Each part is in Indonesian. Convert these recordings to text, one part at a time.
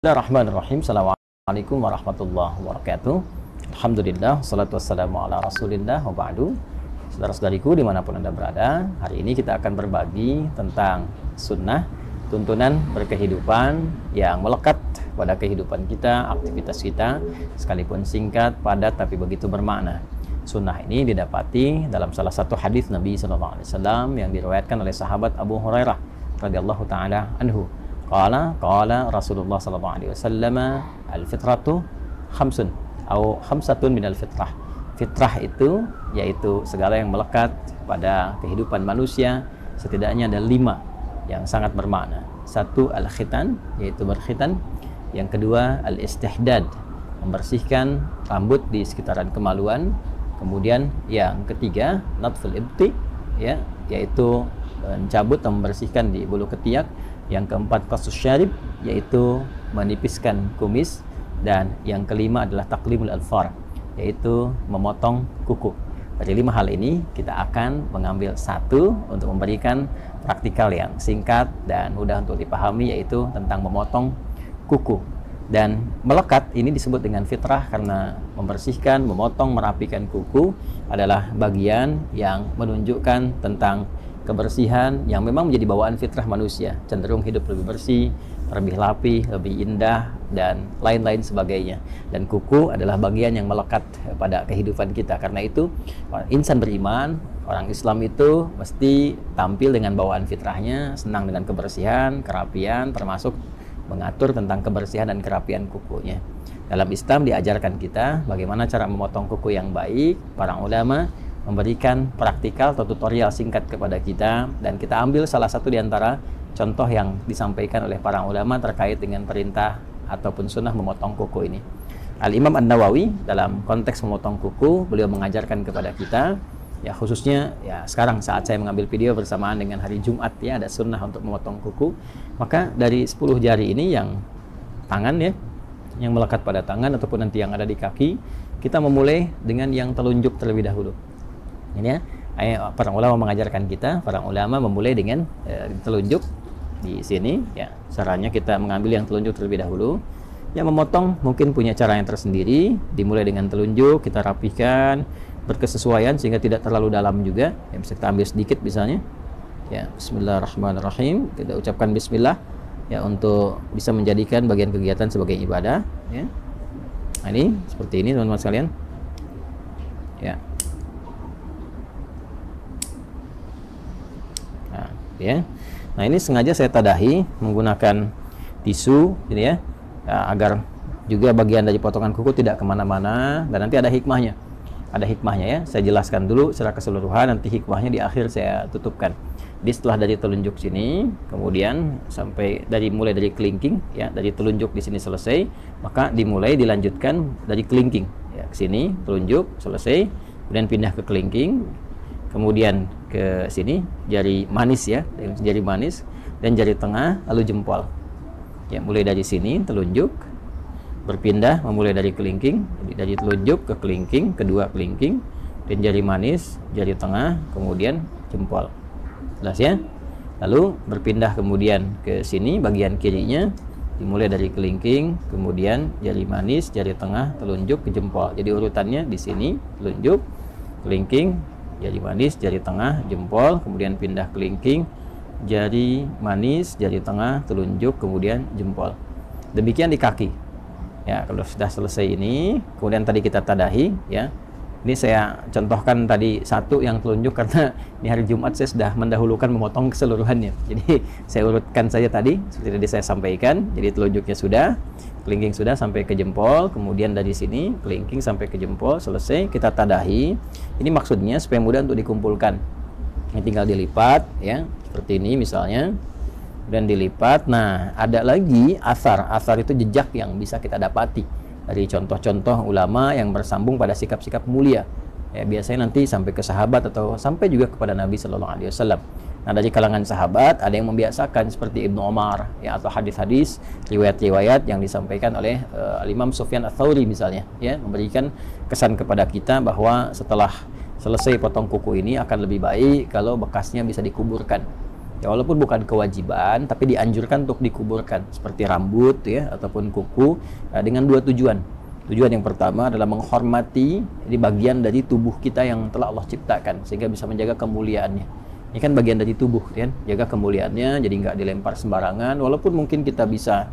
Bismillahirrahmanirrahim. Assalamualaikum warahmatullahi wabarakatuh. Alhamdulillah, salatu wassalamu ala rasulillah wa ba'du. Saudara-saudariku dimanapun Anda berada, hari ini kita akan berbagi tentang sunnah, tuntunan berkehidupan yang melekat pada kehidupan kita, aktivitas kita, sekalipun singkat, padat, tapi begitu bermakna. Sunnah ini didapati dalam salah satu hadis Nabi SAW yang diriwayatkan oleh sahabat Abu Hurairah radhiyallahu ta'ala anhu. Qala Rasulullah sallallahu alaihi wasallam, al-fitratu khamsun atau khamsatun minal fitrah. Fitrah itu yaitu segala yang melekat pada kehidupan manusia, setidaknya ada 5 yang sangat bermakna. Satu, al-khitan, yaitu berkhitan. Yang kedua, al-istihdad, membersihkan rambut di sekitaran kemaluan. Kemudian yang ketiga, natful ibti, ya, yaitu mencabut atau membersihkan di bulu ketiak. Yang keempat, qasus syarib, yaitu menipiskan kumis. Dan yang kelima adalah taklimul alfar, yaitu memotong kuku. Dari 5 hal ini kita akan mengambil satu untuk memberikan praktikal yang singkat dan mudah untuk dipahami, yaitu tentang memotong kuku. Dan melekat ini disebut dengan fitrah karena membersihkan, memotong, merapikan kuku adalah bagian yang menunjukkan tentang kebersihan yang memang menjadi bawaan fitrah manusia, cenderung hidup lebih bersih, lebih rapi, lebih indah, dan lain-lain sebagainya. Dan kuku adalah bagian yang melekat pada kehidupan kita. Karena itu, insan beriman, orang Islam itu mesti tampil dengan bawaan fitrahnya, senang dengan kebersihan, kerapian, termasuk mengatur tentang kebersihan dan kerapian kukunya. Dalam Islam diajarkan kita bagaimana cara memotong kuku yang baik. Para ulama memberikan praktikal atau tutorial singkat kepada kita, dan kita ambil salah satu di antara contoh yang disampaikan oleh para ulama terkait dengan perintah ataupun sunnah memotong kuku ini. Al-Imam An-Nawawi dalam konteks memotong kuku, beliau mengajarkan kepada kita, ya khususnya ya sekarang saat saya mengambil video bersamaan dengan hari Jumat, ya ada sunnah untuk memotong kuku. Maka dari 10 jari ini yang tangan, ya, yang melekat pada tangan ataupun nanti yang ada di kaki, kita memulai dengan yang telunjuk terlebih dahulu. Ini ya, para ulama mengajarkan kita, para ulama memulai dengan telunjuk di sini, ya. Caranya kita mengambil yang telunjuk terlebih dahulu. Yang memotong mungkin punya cara yang tersendiri, dimulai dengan telunjuk, kita rapikan, berkesesuaian sehingga tidak terlalu dalam juga. Ya, bisa kita ambil sedikit misalnya. Ya, bismillahirrahmanirrahim. Kita ucapkan bismillah, ya, untuk bisa menjadikan bagian kegiatan sebagai ibadah, ya. Nah, ini seperti ini teman-teman sekalian. Ya. Ya. Nah, ini sengaja saya tadahi menggunakan tisu ini, ya, agar juga bagian dari potongan kuku tidak kemana-mana, dan nanti ada hikmahnya. Ada hikmahnya, ya. Saya jelaskan dulu secara keseluruhan, nanti hikmahnya di akhir saya tutupkan. Jadi setelah dari telunjuk sini, kemudian sampai mulai dari kelingking, ya, dari telunjuk di sini selesai, maka dilanjutkan dari kelingking, ya, ke sini telunjuk selesai, kemudian pindah ke kelingking, kemudian ke sini jari manis, ya, jari manis dan jari tengah, lalu jempol. Ya, mulai dari sini telunjuk, berpindah memulai dari kelingking, dari telunjuk ke kelingking, kedua kelingking, dan jari manis, jari tengah, kemudian jempol. Jelas, ya? Lalu berpindah kemudian ke sini bagian kirinya, dimulai dari kelingking, kemudian jari manis, jari tengah, telunjuk ke jempol. Jadi urutannya di sini telunjuk, kelingking, jari manis, jari tengah, jempol, kemudian pindah kelingking, jari manis, jari tengah, telunjuk, kemudian jempol. Demikian di kaki. Ya, kalau sudah selesai ini, kemudian tadi kita tadahi, ya. Ini saya contohkan tadi satu yang telunjuk karena di hari Jumat saya sudah mendahulukan memotong keseluruhannya. Jadi saya urutkan saja tadi seperti tadi saya sampaikan. Jadi telunjuknya sudah, kelingking sudah sampai ke jempol, kemudian dari sini kelingking sampai ke jempol, selesai kita tadahi. Ini maksudnya supaya mudah untuk dikumpulkan. Ini tinggal dilipat, ya, seperti ini misalnya, dan dilipat. Nah, ada lagi asar itu jejak yang bisa kita dapati dari contoh-contoh ulama yang bersambung pada sikap-sikap mulia. Ya, biasanya nanti sampai ke sahabat atau sampai juga kepada Nabi Sallallahu Alaihi Wasallam. Nah, dari kalangan sahabat ada yang membiasakan seperti Ibnu Umar, ya, atau hadis-hadis, riwayat-riwayat yang disampaikan oleh Imam Sufyan Ats-Tsauri misalnya, ya, memberikan kesan kepada kita bahwa setelah selesai potong kuku ini akan lebih baik kalau bekasnya bisa dikuburkan. Ya, walaupun bukan kewajiban, tapi dianjurkan untuk dikuburkan seperti rambut ya ataupun kuku dengan dua tujuan. Tujuan yang pertama adalah menghormati di bagian dari tubuh kita yang telah Allah ciptakan sehingga bisa menjaga kemuliaannya. Ini kan bagian dari tubuh kan, jaga kemuliaannya jadi nggak dilempar sembarangan. Walaupun mungkin kita bisa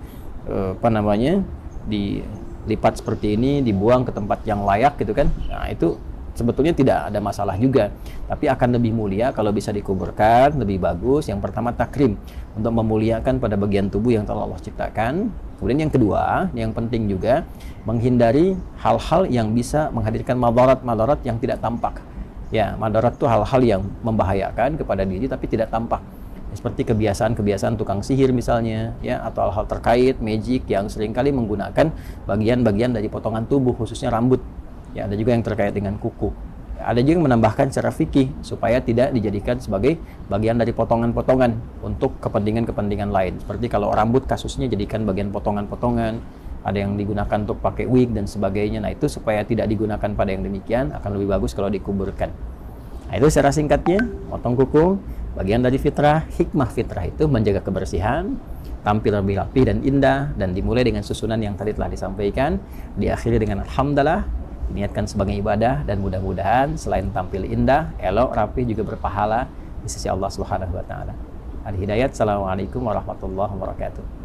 dilipat seperti ini, dibuang ke tempat yang layak gitu kan. Nah, itu sebetulnya tidak ada masalah juga, tapi akan lebih mulia kalau bisa dikuburkan, lebih bagus. Yang pertama takrim, untuk memuliakan pada bagian tubuh yang telah Allah ciptakan. Kemudian yang kedua, yang penting juga menghindari hal-hal yang bisa menghadirkan madarat yang tidak tampak. Ya, madarat itu hal-hal yang membahayakan kepada diri tapi tidak tampak. Seperti kebiasaan-kebiasaan tukang sihir misalnya, ya, atau hal-hal terkait magic yang seringkali menggunakan bagian-bagian dari potongan tubuh, khususnya rambut. Ya, ada juga yang terkait dengan kuku. Ada juga yang menambahkan secara fikih supaya tidak dijadikan sebagai bagian dari potongan-potongan untuk kepentingan-kepentingan lain. Seperti kalau rambut kasusnya jadikan bagian potongan-potongan, ada yang digunakan untuk pakai wig dan sebagainya. Nah, itu supaya tidak digunakan pada yang demikian, akan lebih bagus kalau dikuburkan. Nah, itu secara singkatnya, potong kuku, bagian dari fitrah. Hikmah fitrah itu menjaga kebersihan, tampil lebih rapi dan indah, dan dimulai dengan susunan yang tadi telah disampaikan, diakhiri dengan alhamdulillah, diniatkan sebagai ibadah, dan mudah-mudahan selain tampil indah, elok, rapi, juga berpahala di sisi Allah Subhanahu wa taala. Al-Hidayat. Assalamualaikum warahmatullahi wabarakatuh.